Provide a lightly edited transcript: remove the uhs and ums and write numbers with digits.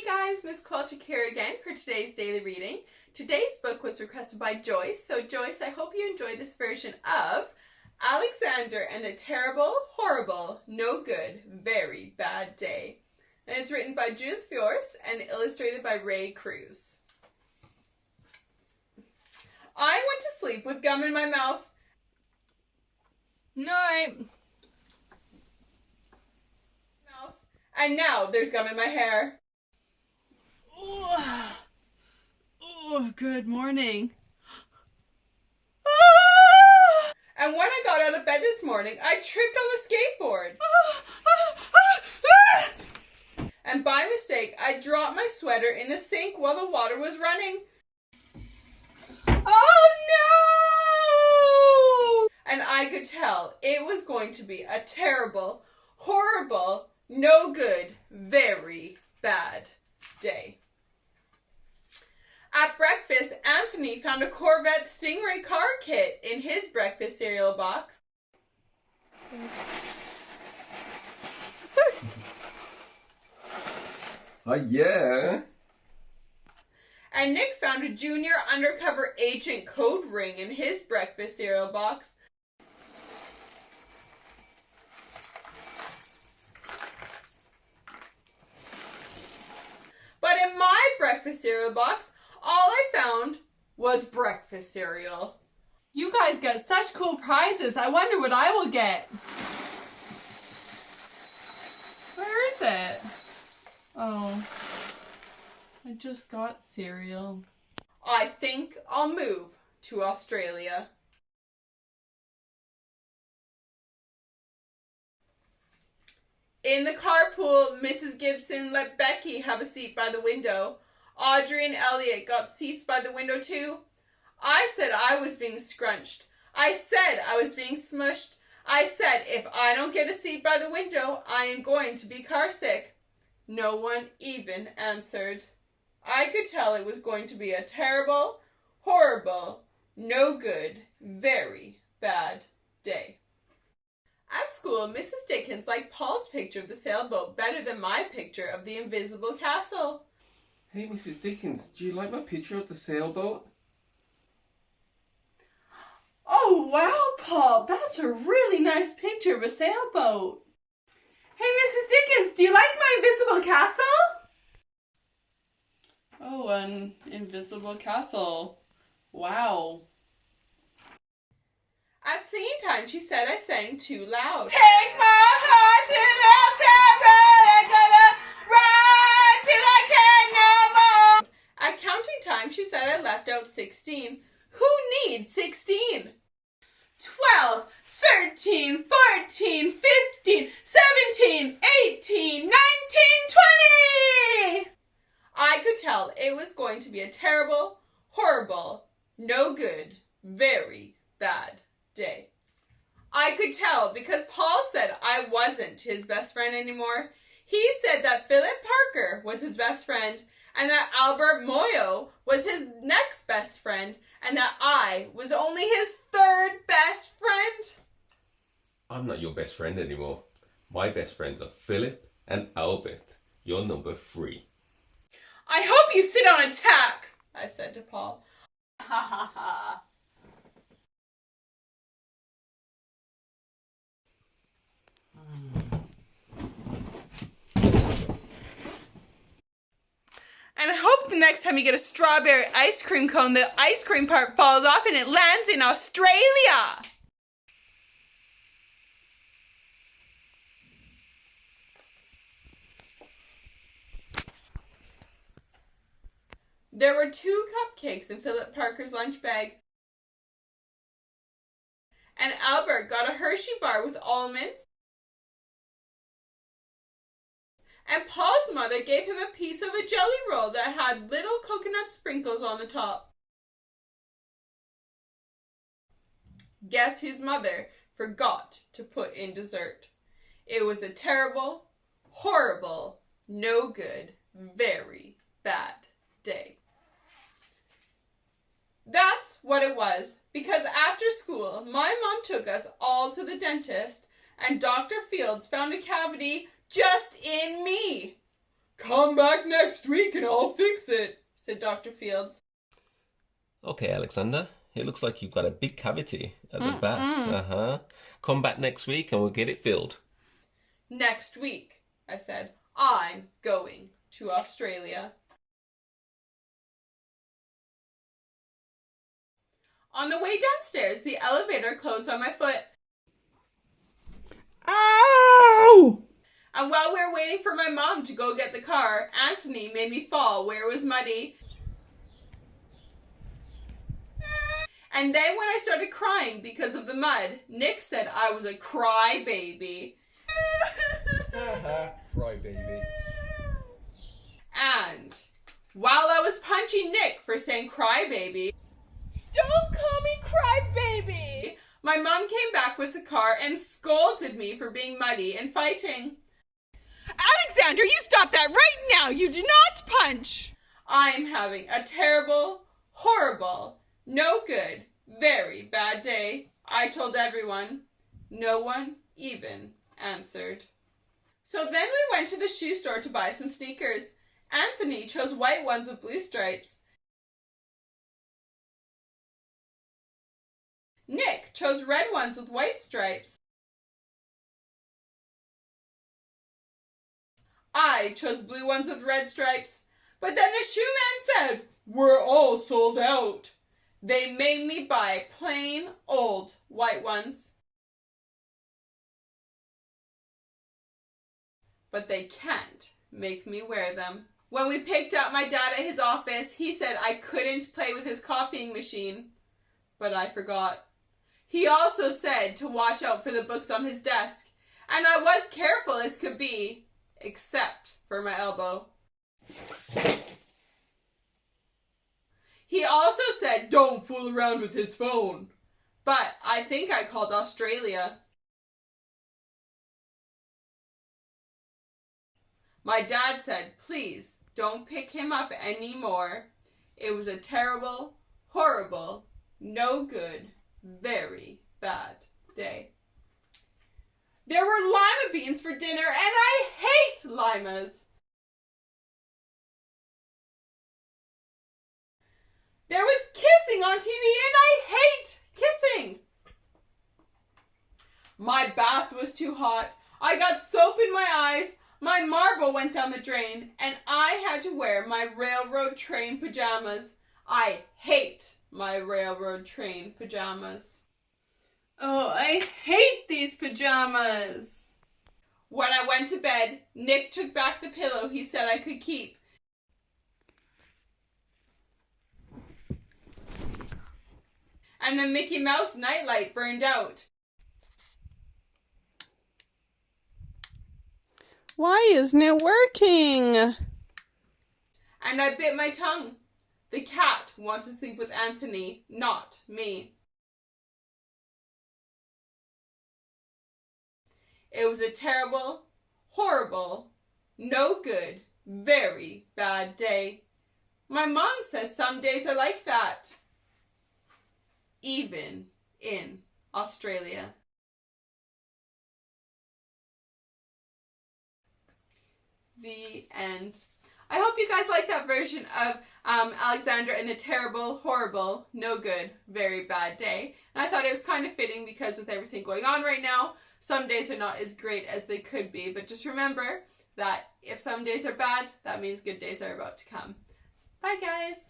guys, Miss Qualtic here again for today's daily reading. Today's book was requested by Joyce. So Joyce, I hope you enjoyed this version of Alexander and the Terrible, Horrible, No Good, Very Bad Day. And it's written by Judith Viorst and illustrated by Ray Cruz. I went to sleep with gum in my mouth. Night. And now there's gum in my hair. Oh, good morning. And when I got out of bed this morning, I tripped on the skateboard. And by mistake, I dropped my sweater in the sink while the water was running. Oh no! And I could tell it was going to be a terrible, horrible, no good, very bad day. At breakfast, Anthony found a Corvette Stingray car kit in his breakfast cereal box. Yeah. And Nick found a junior undercover agent code ring in his breakfast cereal box. But in my breakfast cereal box, all I found was breakfast cereal. You guys get such cool prizes. I wonder what I will get. Where is it? Oh, I just got cereal. I think I'll move to Australia. In the carpool, Mrs. Gibson let Becky have a seat by the window. Audrey and Elliot got seats by the window too. I said I was being scrunched. I said I was being smushed. I said if I don't get a seat by the window, I am going to be car sick. No one even answered. I could tell it was going to be a terrible, horrible, no good, very bad day. At school, Mrs. Dickens liked Paul's picture of the sailboat better than my picture of the invisible castle. Hey, Mrs. Dickens, do you like my picture of the sailboat? Oh wow, Paul, that's a really nice picture of a sailboat. Hey, Mrs. Dickens, do you like my invisible castle? Oh, an invisible castle. Wow. At singing time, she said I sang too loud. Take my heart and I'll tell her I'm gonna ride till I can no more. At counting time, she said I left out 16. Who needs 16? 12, 13, 14, 15, 17, 18, 19, 20! I could tell it was going to be a terrible, horrible, no good, very bad day. I could tell because Paul said I wasn't his best friend anymore. He said that Philip Parker was his best friend and that Albert Moyo was his next best friend and that I was only his third best friend. I'm not your best friend anymore. My best friends are Philip and Albert. You're number 3. I hope you sit on a tack, I said to Paul. Ha ha ha. And I hope the next time you get a strawberry ice cream cone, the ice cream part falls off and it lands in Australia. There were 2 cupcakes in Philip Parker's lunch bag. And Albert got a Hershey bar with almonds. And Paul's mother gave him a piece of a jelly roll that had little coconut sprinkles on the top. Guess whose mother forgot to put in dessert? It was a terrible, horrible, no good, very bad day. That's what it was, because after school, my mom took us all to the dentist, and Dr. Fields found a cavity just in me. Come back next week and I'll fix it, said Dr. Fields. Okay, Alexander. It looks like you've got a big cavity at the back. Come back next week and we'll get it filled. Next week, I said. I'm going to Australia. On the way downstairs, the elevator closed on my foot. Ow! And while we were waiting for my mom to go get the car, Anthony made me fall where it was muddy. And then when I started crying because of the mud, Nick said I was a crybaby. Crybaby. And while I was punching Nick for saying crybaby, Don't call me crybaby! my mom came back with the car and scolded me for being muddy and fighting. Alexander, you stop that right now! You do not punch! I'm having a terrible, horrible, no good, very bad day, I told everyone. No one even answered. So then we went to the shoe store to buy some sneakers. Anthony chose white ones with blue stripes. Nick chose red ones with white stripes. I chose blue ones with red stripes. But then the shoe man said, "We're all sold out." They made me buy plain old white ones. But they can't make me wear them. When we picked up my dad at his office, he said I couldn't play with his copying machine. But I forgot. He also said to watch out for the books on his desk. And I was careful as could be, except for my elbow. He also said don't fool around with his phone. But I think I called Australia. My dad said, please don't pick him up anymore. It was a terrible, horrible, no good, very bad day. There were lima beans for dinner, and I hate limas. There was kissing on TV, and I hate kissing. My bath was too hot. I got soap in my eyes. My marble went down the drain, and I had to wear my railroad train pajamas. I hate my railroad train pajamas. Oh, I hate these pajamas. When I went to bed, Nick took back the pillow he said I could keep. And the Mickey Mouse nightlight burned out. Why isn't it working? And I bit my tongue. The cat wants to sleep with Anthony, not me. It was a terrible, horrible, no good, very bad day. My mom says some days are like that. Even in Australia. The end. I hope you guys like that version of Alexander and the terrible, horrible, no good, very bad day. And I thought it was kind of fitting because with everything going on right now, some days are not as great as they could be. But just remember that if some days are bad, that means good days are about to come. Bye, guys.